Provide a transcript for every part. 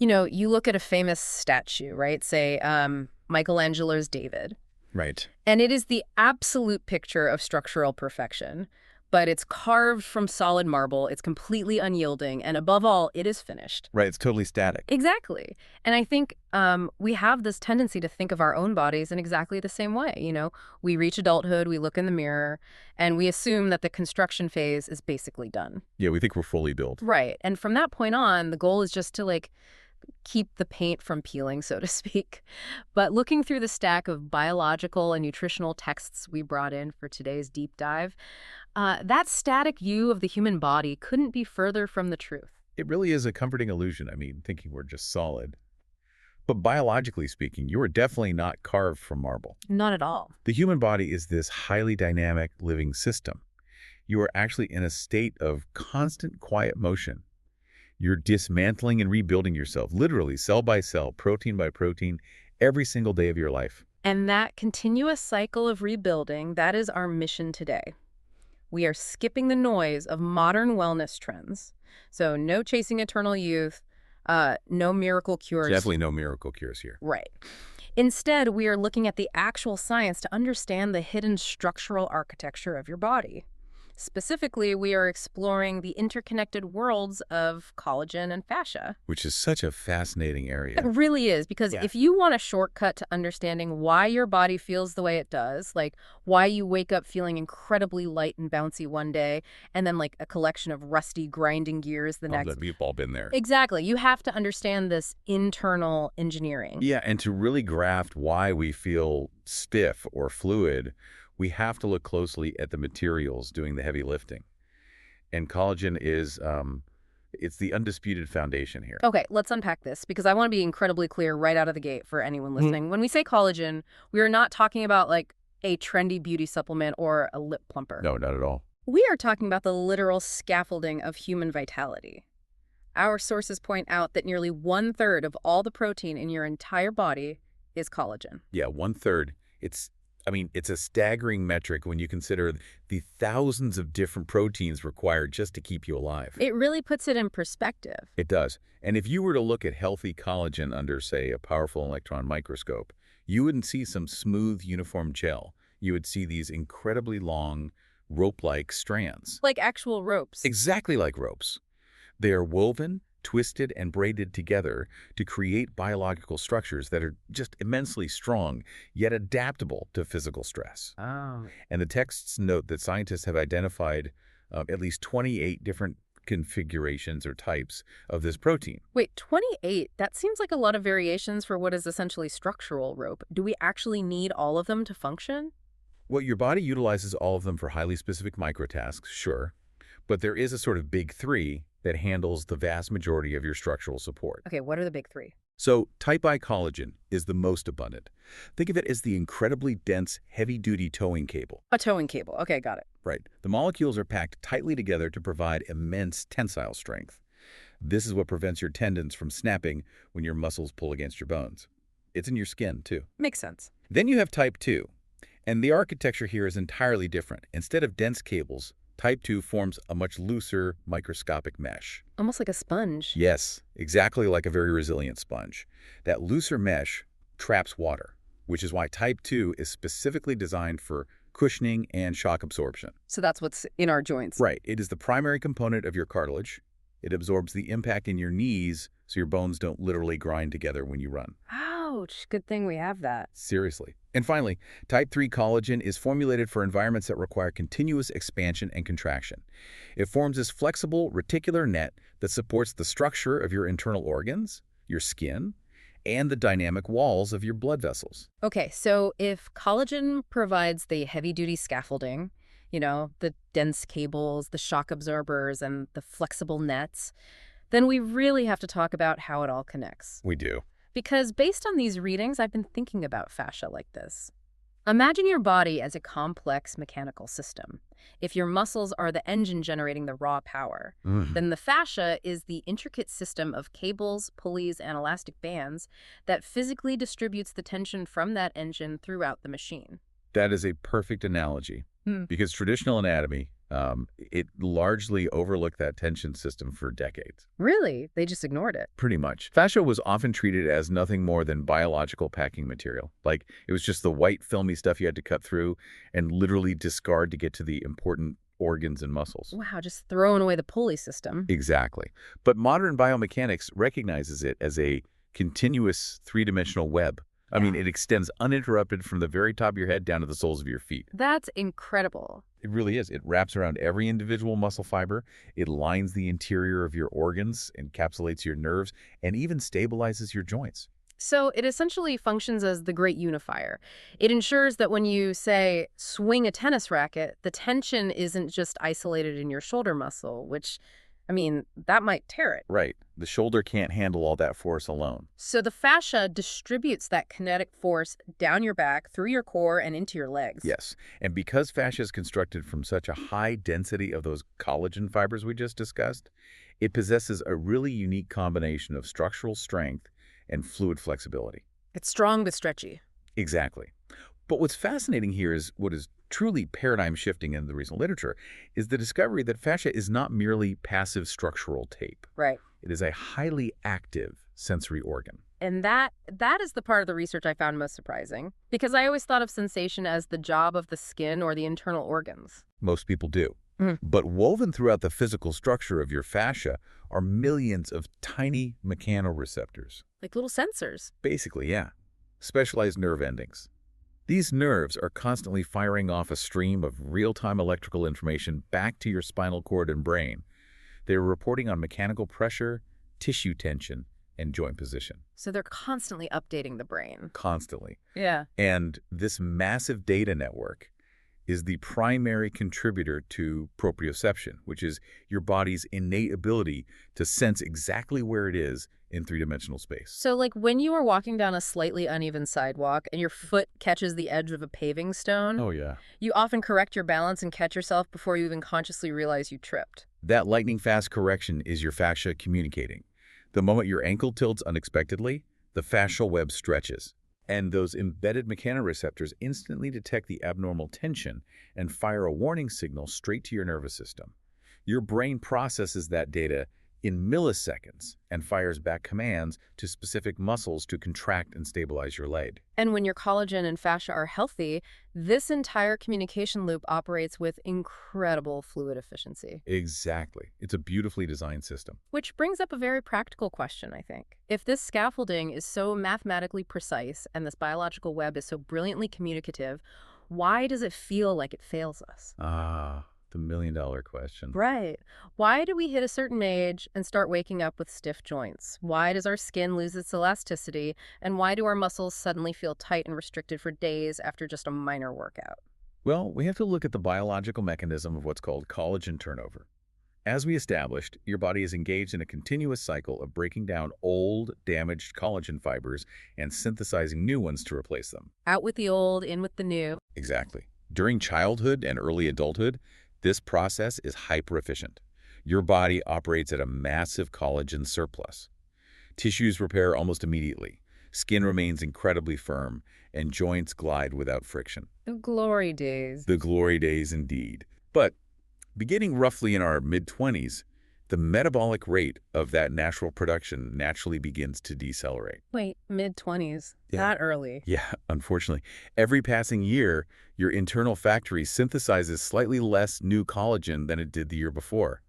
You know, you look at a famous statue, right? Say, Michelangelo's David. Right. And it is the absolute picture of structural perfection. But it's carved from solid marble, it's completely unyielding, and above all, it is finished. Right, it's totally static. Exactly. And I think we have this tendency to think of our own bodies in exactly the same way. You know, we reach adulthood, we look in the mirror, and we assume that the construction phase is basically done. Yeah, we think we're fully built. Right. And from that point on, the goal is just to, like, keep the paint from peeling, so to speak. But looking through the stack of biological and nutritional texts we brought in for today's deep dive, that static view of the human body couldn't be further from the truth. It really is a comforting illusion. I mean, thinking we're just solid. But biologically speaking, you are definitely not carved from marble. Not at all. The human body is this highly dynamic living system. You are actually in a state of constant quiet motion. You're dismantling and rebuilding yourself, literally cell by cell, protein by protein, every single day of your life. And that continuous cycle of rebuilding, that is our mission today. We are skipping the noise of modern wellness trends. So no chasing eternal youth, no miracle cures. Definitely no miracle cures here. Right. Instead, we are looking at the actual science to understand the hidden structural architecture of your body. Specifically, we are exploring the interconnected worlds of collagen and fascia. Which is such a fascinating area. It really is, because Yeah. if you want a shortcut to understanding why your body feels the way it does, like why you wake up feeling incredibly light and bouncy one day, and then like a collection of rusty grinding gears the next. We've all been there. Exactly. You have to understand this internal engineering. Yeah, and to really grasp why we feel stiff or fluid, we have to look closely at the materials doing the heavy lifting. And collagen is, it's the undisputed foundation here. Okay, let's unpack this, because I want to be incredibly clear right out of the gate for anyone listening. When we say collagen, we are not talking about like a trendy beauty supplement or a lip plumper. No, not at all. We are talking about the literal scaffolding of human vitality. Our sources point out that nearly 1/3 of all the protein in your entire body is collagen. Yeah, 1/3. It's a staggering metric when you consider the thousands of different proteins required just to keep you alive. It really puts it in perspective. It does. And if you were to look at healthy collagen under, say, a powerful electron microscope, you wouldn't see some smooth, uniform gel. You would see these incredibly long, rope-like strands. Like actual ropes. Exactly like ropes. They are woven, twisted, and braided together to create biological structures that are just immensely strong, yet adaptable to physical stress. Oh. And the texts note that scientists have identified at least 28 different configurations or types of this protein. Wait, 28? That seems like a lot of variations for what is essentially structural rope. Do we actually need all of them to function? Well, your body utilizes all of them for highly specific microtasks, sure, but there is a sort of big three that handles the vast majority of your structural support. Okay, what are the big three? So, type I collagen is the most abundant. Think of it as the incredibly dense, heavy-duty towing cable. A towing cable. Okay, got it. Right. The molecules are packed tightly together to provide immense tensile strength. This is what prevents your tendons from snapping when your muscles pull against your bones. It's in your skin, too. Makes sense. Then you have type 2. And the architecture here is entirely different. Instead of dense cables, type 2 forms a much looser microscopic mesh. Almost like a sponge. Yes, exactly like a very resilient sponge. That looser mesh traps water, which is why type 2 is specifically designed for cushioning and shock absorption. So that's what's in our joints. Right. It is the primary component of your cartilage. It absorbs the impact in your knees so your bones don't literally grind together when you run. Ouch. Good thing we have that. Seriously. And finally, type 3 collagen is formulated for environments that require continuous expansion and contraction. It forms this flexible reticular net that supports the structure of your internal organs, your skin, and the dynamic walls of your blood vessels. Okay, so if collagen provides the heavy-duty scaffolding, you know, the dense cables, the shock absorbers, and the flexible nets, then we really have to talk about how it all connects. We do. Because based on these readings, I've been thinking about fascia like this. Imagine your body as a complex mechanical system. If your muscles are the engine generating the raw power, then the fascia is the intricate system of cables, pulleys, and elastic bands that physically distributes the tension from that engine throughout the machine. That is a perfect analogy. Because traditional anatomy, It largely overlooked that tension system for decades. Really? They just ignored it. Pretty much. Fascia was often treated as nothing more than biological packing material. Like, it was just the white, filmy stuff you had to cut through and literally discard to get to the important organs and muscles. Wow, just throwing away the pulley system. Exactly. But modern biomechanics recognizes it as a continuous three-dimensional web. I mean, it extends uninterrupted from the very top of your head down to the soles of your feet. That's incredible. It really is. It wraps around every individual muscle fiber. It lines the interior of your organs, encapsulates your nerves, and even stabilizes your joints. So it essentially functions as the great unifier. It ensures that when you, say, swing a tennis racket, the tension isn't just isolated in your shoulder muscle, which, I mean, that might tear it. Right. The shoulder can't handle all that force alone. So the fascia distributes that kinetic force down your back, through your core, and into your legs. Yes. And because fascia is constructed from such a high density of those collagen fibers we just discussed, it possesses a really unique combination of structural strength and fluid flexibility. It's strong but stretchy. Exactly. But what's fascinating here is what is truly paradigm shifting in the recent literature is the discovery that fascia is not merely passive structural tape. Right. It is a highly active sensory organ. And that is the part of the research I found most surprising, because I always thought of sensation as the job of the skin or the internal organs. Most people do. But woven throughout the physical structure of your fascia are millions of tiny mechanoreceptors. Like little sensors. Basically, yeah. Specialized nerve endings. These nerves are constantly firing off a stream of real-time electrical information back to your spinal cord and brain. They are reporting on mechanical pressure, tissue tension, and joint position. So they're constantly updating the brain. Constantly. Yeah. And this massive data network is the primary contributor to proprioception, which is your body's innate ability to sense exactly where it is in three-dimensional space. So like when you are walking down a slightly uneven sidewalk and your foot catches the edge of a paving stone, Oh, yeah. you often correct your balance and catch yourself before you even consciously realize you tripped. That lightning-fast correction is your fascia communicating. The moment your ankle tilts unexpectedly, the fascial web stretches. And those embedded mechanoreceptors instantly detect the abnormal tension and fire a warning signal straight to your nervous system. Your brain processes that data in milliseconds and fires back commands to specific muscles to contract and stabilize your leg. And when your collagen and fascia are healthy, this entire communication loop operates with incredible fluid efficiency. Exactly. It's a beautifully designed system. Which brings up a very practical question, I think. If this scaffolding is so mathematically precise and this biological web is so brilliantly communicative, why does it feel like it fails us? The million-dollar question. Right. Why do we hit a certain age and start waking up with stiff joints? Why does our skin lose its elasticity? And why do our muscles suddenly feel tight and restricted for days after just a minor workout? Well, we have to look at the biological mechanism of what's called collagen turnover. As we established, your body is engaged in a continuous cycle of breaking down old, damaged collagen fibers and synthesizing new ones to replace them. Out with the old, in with the new. Exactly. During childhood and early adulthood, this process is hyper-efficient. Your body operates at a massive collagen surplus. Tissues repair almost immediately. Skin remains incredibly firm, and joints glide without friction. The glory days. The glory days indeed. But beginning roughly in our mid-20s, the metabolic rate of that natural production naturally begins to decelerate. Wait, mid-20s? Yeah. That early? Yeah, unfortunately. Every passing year, your internal factory synthesizes slightly less new collagen than it did the year before.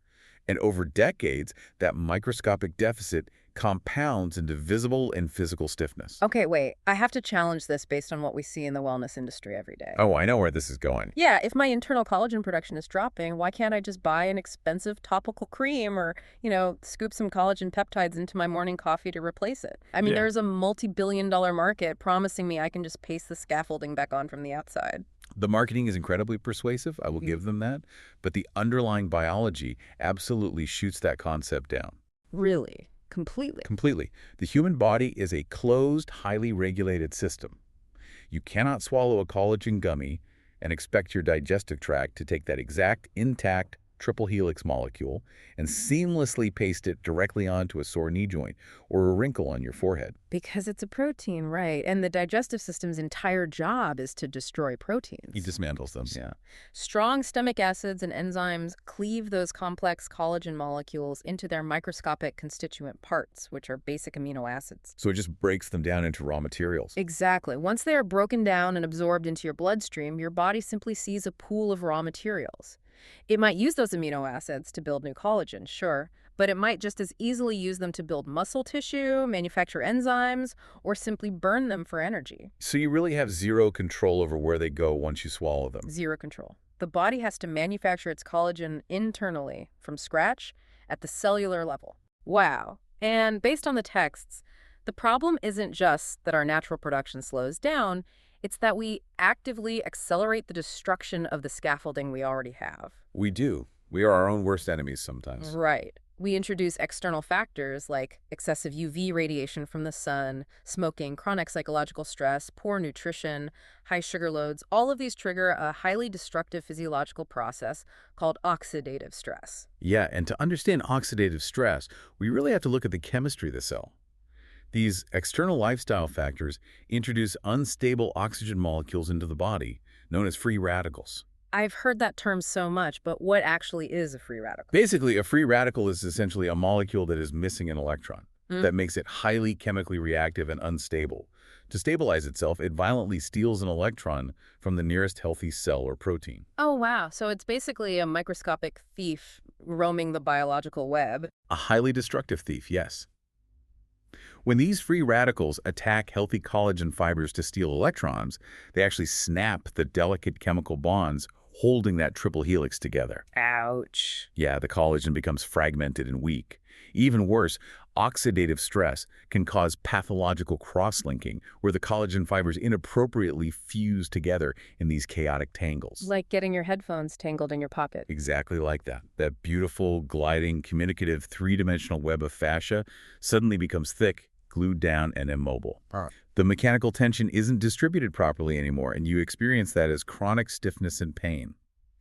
And over decades, that microscopic deficit compounds into visible and physical stiffness. Okay, wait. I have to challenge this based on what we see in the wellness industry every day. Oh, I know where this is going. Yeah, if my internal collagen production is dropping, why can't I just buy an expensive topical cream or, scoop some collagen peptides into my morning coffee to replace it? I mean, Yeah. There's a multi-billion-dollar market promising me I can just paste the scaffolding back on from the outside. The marketing is incredibly persuasive, I will give them that, but the underlying biology absolutely shoots that concept down. Really? Completely? Completely. The human body is a closed, highly regulated system. You cannot swallow a collagen gummy and expect your digestive tract to take that exact, intact, triple helix molecule and seamlessly paste it directly onto a sore knee joint or a wrinkle on your forehead. Because it's a protein, right? And the digestive system's entire job is to destroy He proteins. dismantles them, yeah. Strong stomach acids and enzymes cleave those complex collagen molecules into their microscopic constituent parts, which are basic amino acids. So it just breaks them down into raw materials. Exactly. Once they are broken down and absorbed into your bloodstream, your body simply sees a pool of raw materials. It might use those amino acids to build new collagen, sure, but it might just as easily use them to build muscle tissue, manufacture enzymes, or simply burn them for energy. So you really have zero control over where they go once you swallow them. Zero control. The body has to manufacture its collagen internally, from scratch, at the cellular level. Wow. And based on the texts, the problem isn't just that our natural production slows down, it's that we actively accelerate the destruction of the scaffolding we already have. We do. We are our own worst enemies sometimes. Right. We introduce external factors like excessive UV radiation from the sun, smoking, chronic psychological stress, poor nutrition, high sugar loads. All of these trigger a highly destructive physiological process called oxidative stress. Yeah, and to understand oxidative stress, we really have to look at the chemistry of the cell. These external lifestyle factors introduce unstable oxygen molecules into the body, known as free radicals. I've heard that term so much, but what actually is a free radical? Basically, a free radical is essentially a molecule that is missing an electron. That makes it highly chemically reactive and unstable. To stabilize itself, it violently steals an electron from the nearest healthy cell or protein. Oh, wow. So it's basically a microscopic thief roaming the biological web. A highly destructive thief, yes. When these free radicals attack healthy collagen fibers to steal electrons, they actually snap the delicate chemical bonds holding that triple helix together. Ouch. Yeah, the collagen becomes fragmented and weak. Even worse, oxidative stress can cause pathological cross-linking, where the collagen fibers inappropriately fuse together in these chaotic tangles. Like getting your headphones tangled in your pocket. Exactly like that. That beautiful, gliding, communicative, three-dimensional web of fascia suddenly becomes thick, glued down, and immobile. The mechanical tension isn't distributed properly anymore, and you experience that as chronic stiffness and pain.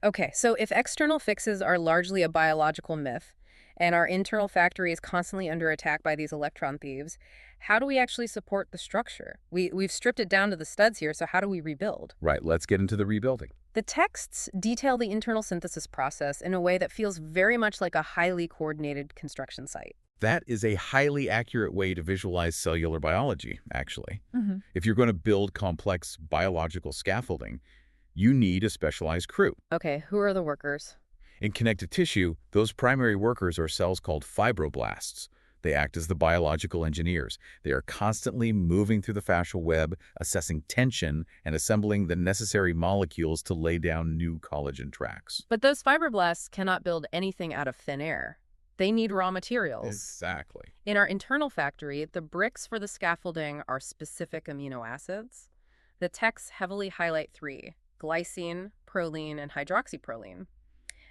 Okay, so if external fixes are largely a biological myth, and our internal factory is constantly under attack by these electron thieves, how do we actually support the structure? We've stripped it down to the studs here, so how do we rebuild? Right, let's get into the rebuilding. The texts detail the internal synthesis process in a way that feels very much like a highly coordinated construction site. That is a highly accurate way to visualize cellular biology, actually. If you're going to build complex biological scaffolding, you need a specialized crew. Okay, who are the workers? In connective tissue, those primary workers are cells called fibroblasts. They act as the biological engineers. They are constantly moving through the fascial web, assessing tension, and assembling the necessary molecules to lay down new collagen tracks. But those fibroblasts cannot build anything out of thin air. They need raw materials. Exactly. In our internal factory, the bricks for the scaffolding are specific amino acids. The texts heavily highlight three: glycine, proline, and hydroxyproline.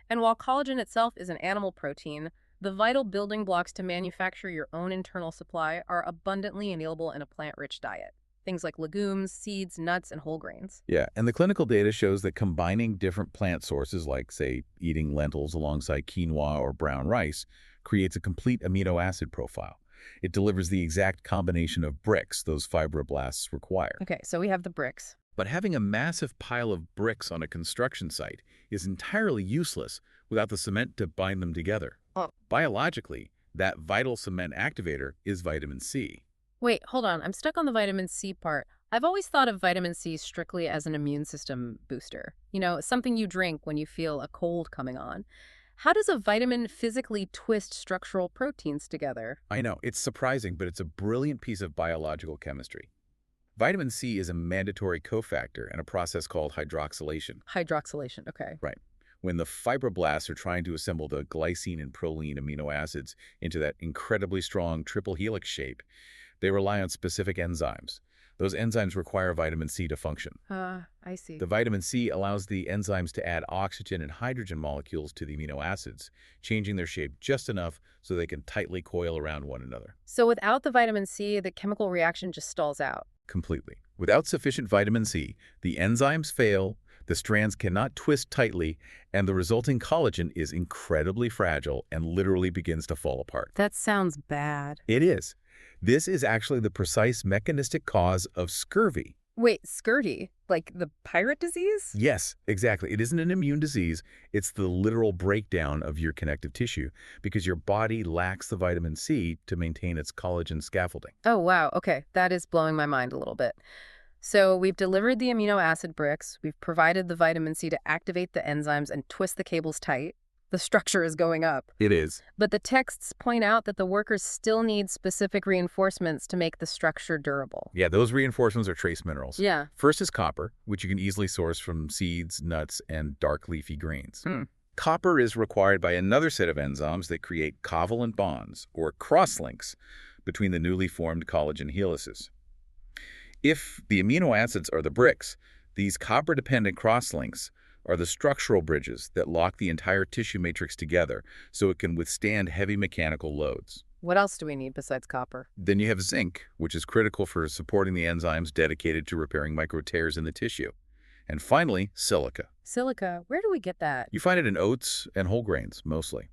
And while collagen itself is an animal protein, the vital building blocks to manufacture your own internal supply are abundantly available in a plant-rich diet. Things like legumes, seeds, nuts, and whole grains. Yeah, and the clinical data shows that combining different plant sources, like, say, eating lentils alongside quinoa or brown rice, creates a complete amino acid profile. It delivers the exact combination of bricks those fibroblasts require. Okay, so we have the bricks. But having a massive pile of bricks on a construction site is entirely useless without the cement to bind them together. Biologically, that vital cement activator is vitamin C. Wait, hold on. I'm stuck on the vitamin C part. I've always thought of vitamin C strictly as an immune system booster. You know, something you drink when you feel a cold coming on. How does a vitamin physically twist structural proteins together? I know, it's surprising, but it's a brilliant piece of biological chemistry. Vitamin C is a mandatory cofactor in a process called hydroxylation. Hydroxylation, okay. Right. When the fibroblasts are trying to assemble the glycine and proline amino acids into that incredibly strong triple helix shape, they rely on specific enzymes. Those enzymes require vitamin C to function. I see. The vitamin C allows the enzymes to add oxygen and hydrogen molecules to the amino acids, changing their shape just enough so they can tightly coil around one another. So without the vitamin C, the chemical reaction just stalls out. Completely. Without sufficient vitamin C, the enzymes fail, The strands cannot twist tightly, and the resulting collagen is incredibly fragile and literally begins to fall apart. That sounds bad. It is. This is actually the precise mechanistic cause of scurvy. Wait, scurvy? Like the pirate disease? Yes, exactly. It isn't an immune disease. It's the literal breakdown of your connective tissue because your body lacks the vitamin C to maintain its collagen scaffolding. Oh, wow. Okay, that is blowing my mind a little bit. So we've delivered the amino acid bricks, we've provided the vitamin C to activate the enzymes and twist the cables tight. The structure is going up. It is. But the texts point out that the workers still need specific reinforcements to make the structure durable. Yeah, those reinforcements are trace minerals. Yeah. First is copper, which you can easily source from seeds, nuts, and dark leafy greens. Hmm. Copper is required by another set of enzymes that create covalent bonds, or crosslinks, between the newly formed collagen helices. If the amino acids are the bricks, these copper-dependent crosslinks are the structural bridges that lock the entire tissue matrix together so it can withstand heavy mechanical loads. What else do we need besides copper? Then you have zinc, which is critical for supporting the enzymes dedicated to repairing micro tears in the tissue. And finally, silica. Silica, where do we get that? You find it in oats and whole grains, mostly.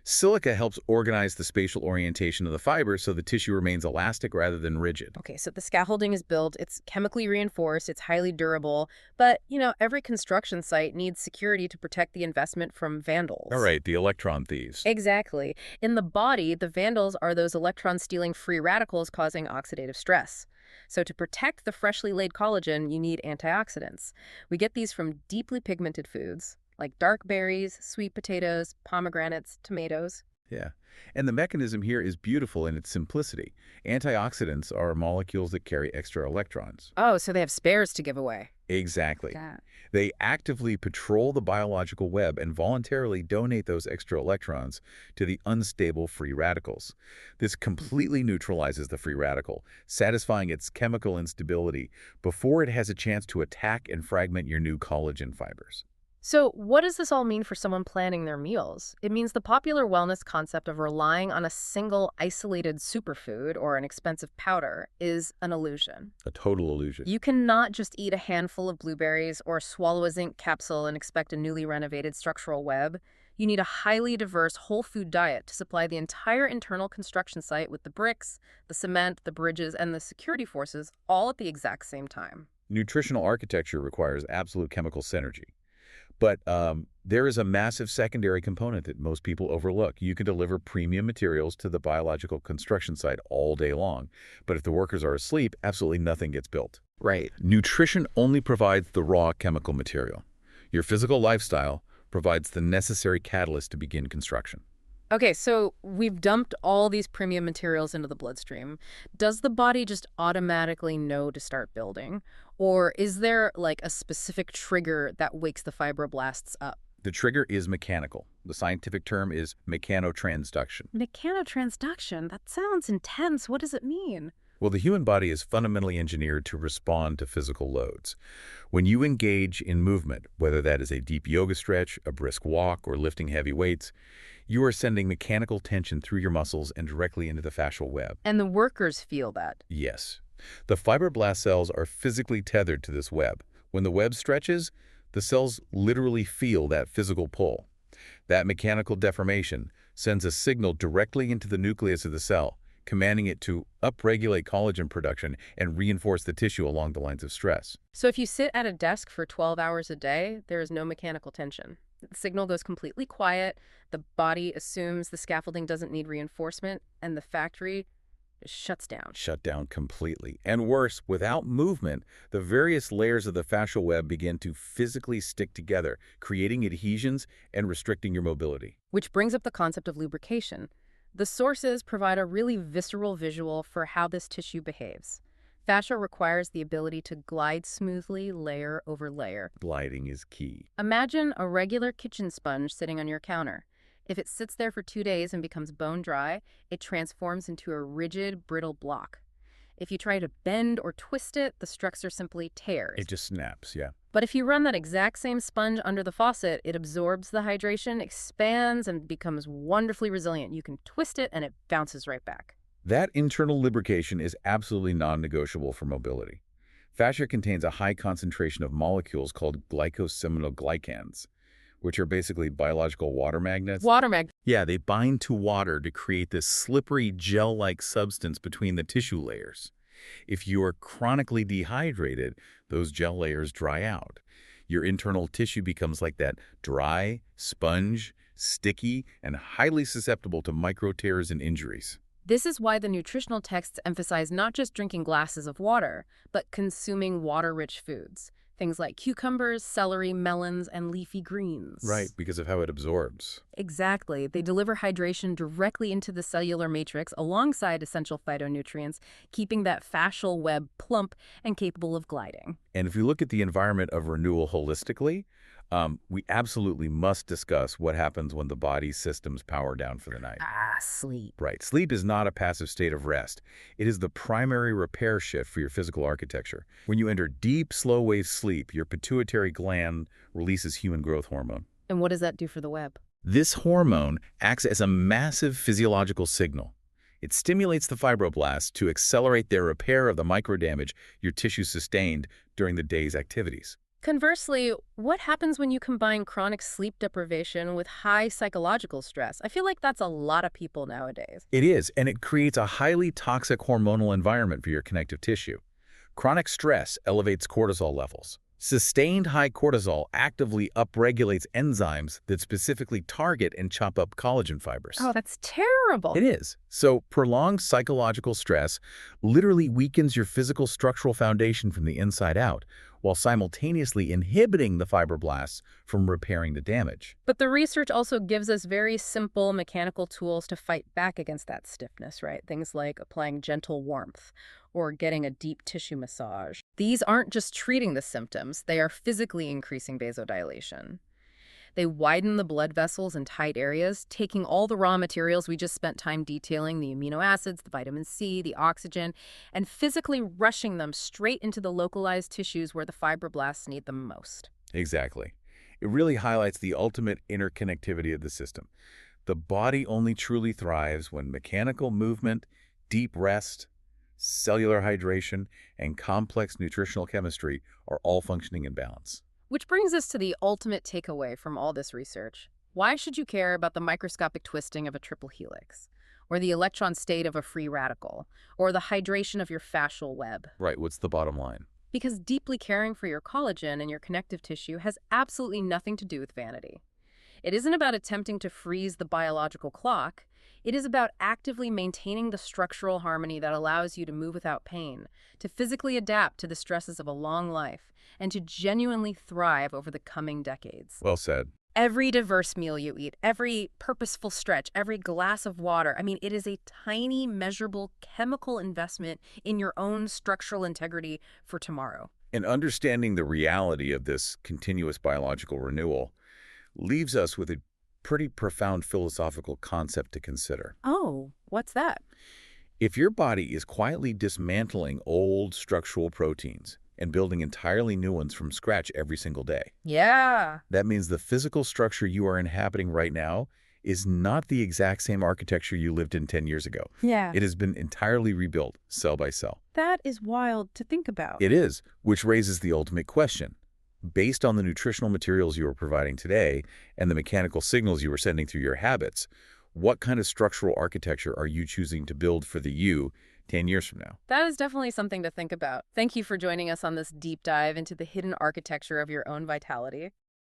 Silica helps organize the spatial orientation of the fiber so the tissue remains elastic rather than rigid. Okay, so the scaffolding is built, it's chemically reinforced, it's highly durable, but, every construction site needs security to protect the investment from vandals. All right, the electron thieves. Exactly. In the body, the vandals are those electron-stealing free radicals causing oxidative stress. So to protect the freshly laid collagen, you need antioxidants. We get these from deeply pigmented foods, like dark berries, sweet potatoes, pomegranates, tomatoes. Yeah. And the mechanism here is beautiful in its simplicity. Antioxidants are molecules that carry extra electrons. Oh, so they have spares to give away. Exactly. Yeah. They actively patrol the biological web and voluntarily donate those extra electrons to the unstable free radicals. This completely neutralizes the free radical, satisfying its chemical instability before it has a chance to attack and fragment your new collagen fibers. So what does this all mean for someone planning their meals? It means the popular wellness concept of relying on a single isolated superfood or an expensive powder is an illusion. A total illusion. You cannot just eat a handful of blueberries or swallow a zinc capsule and expect a newly renovated structural web. You need a highly diverse whole food diet to supply the entire internal construction site with the bricks, the cement, the bridges, and the security forces all at the exact same time. Nutritional architecture requires absolute chemical synergy. But there is a massive secondary component that most people overlook. You can deliver premium materials to the biological construction site all day long, but if the workers are asleep, absolutely nothing gets built. Right. Nutrition only provides the raw chemical material. Your physical lifestyle provides the necessary catalyst to begin construction. Okay, so we've dumped all these premium materials into the bloodstream. Does the body just automatically know to start building? Or is there like a specific trigger that wakes the fibroblasts up? The trigger is mechanical. The scientific term is mechanotransduction. Mechanotransduction? That sounds intense. What does it mean? Well, the human body is fundamentally engineered to respond to physical loads. When you engage in movement, whether that is a deep yoga stretch, a brisk walk, or lifting heavy weights, you are sending mechanical tension through your muscles and directly into the fascial web. And the workers feel that. Yes. The fibroblast cells are physically tethered to this web. When the web stretches, the cells literally feel that physical pull. That mechanical deformation sends a signal directly into the nucleus of the cell, commanding it to upregulate collagen production and reinforce the tissue along the lines of stress. So if you sit at a desk for 12 hours a day, there is no mechanical tension. The signal goes completely quiet, the body assumes the scaffolding doesn't need reinforcement, and the factory just shuts down. Shut down completely. And worse, without movement, the various layers of the fascial web begin to physically stick together, creating adhesions and restricting your mobility. Which brings up the concept of lubrication. The sources provide a really visceral visual for how this tissue behaves. Fascia requires the ability to glide smoothly, layer over layer. Gliding is key. Imagine a regular kitchen sponge sitting on your counter. If it sits there for 2 days and becomes bone dry, it transforms into a rigid, brittle block. If you try to bend or twist it, the structure simply tears. It just snaps, yeah. But if you run that exact same sponge under the faucet, it absorbs the hydration, expands, and becomes wonderfully resilient. You can twist it and it bounces right back. That internal lubrication is absolutely non-negotiable for mobility. Fascia contains a high concentration of molecules called glycosaminoglycans, which are basically biological water magnets. Water mag. Yeah, they bind to water to create this slippery gel-like substance between the tissue layers. If you are chronically dehydrated, those gel layers dry out. Your internal tissue becomes like that, dry, sponge, sticky, and highly susceptible to micro tears and injuries. This is why the nutritional texts emphasize not just drinking glasses of water, but consuming water-rich foods. Things like cucumbers, celery, melons, and leafy greens. Right, because of how it absorbs. Exactly. They deliver hydration directly into the cellular matrix alongside essential phytonutrients, keeping that fascial web plump and capable of gliding. And if you look at the environment of renewal holistically, we absolutely must discuss what happens when the body's systems power down for the night. Sleep. Right. Sleep is not a passive state of rest. It is the primary repair shift for your physical architecture. When you enter deep, slow-wave sleep, your pituitary gland releases human growth hormone. And what does that do for the web? This hormone acts as a massive physiological signal. It stimulates the fibroblasts to accelerate their repair of the microdamage your tissue sustained during the day's activities. Conversely, what happens when you combine chronic sleep deprivation with high psychological stress? I feel like that's a lot of people nowadays. It is, and it creates a highly toxic hormonal environment for your connective tissue. Chronic stress elevates cortisol levels. Sustained high cortisol actively upregulates enzymes that specifically target and chop up collagen fibers. Oh, that's terrible. It is. So prolonged psychological stress literally weakens your physical structural foundation from the inside out, while simultaneously inhibiting the fibroblasts from repairing the damage. But the research also gives us very simple mechanical tools to fight back against that stiffness, right? Things like applying gentle warmth or getting a deep tissue massage. These aren't just treating the symptoms, they are physically increasing vasodilation. They widen the blood vessels in tight areas, taking all the raw materials we just spent time detailing, the amino acids, the vitamin C, the oxygen, and physically rushing them straight into the localized tissues where the fibroblasts need them most. Exactly. It really highlights the ultimate interconnectivity of the system. The body only truly thrives when mechanical movement, deep rest, cellular hydration, and complex nutritional chemistry are all functioning in balance. Which brings us to the ultimate takeaway from all this research. Why should you care about the microscopic twisting of a triple helix, or the electron state of a free radical, or the hydration of your fascial web? Right, what's the bottom line? Because deeply caring for your collagen and your connective tissue has absolutely nothing to do with vanity. It isn't about attempting to freeze the biological clock. It is about actively maintaining the structural harmony that allows you to move without pain, to physically adapt to the stresses of a long life, and to genuinely thrive over the coming decades. Well said. Every diverse meal you eat, every purposeful stretch, every glass of water, it is a tiny, measurable chemical investment in your own structural integrity for tomorrow. And understanding the reality of this continuous biological renewal leaves us with a pretty profound philosophical concept to consider. Oh, what's that? If your body is quietly dismantling old structural proteins and building entirely new ones from scratch every single day, Yeah. that means the physical structure you are inhabiting right now is not the exact same architecture you lived in 10 years ago. Yeah. It has been entirely rebuilt, cell by cell. That is wild to think about. It is, which raises the ultimate question. Based on the nutritional materials you are providing today and the mechanical signals you are sending through your habits, what kind of structural architecture are you choosing to build for the you 10 years from now? That is definitely something to think about. Thank you for joining us on this deep dive into the hidden architecture of your own vitality.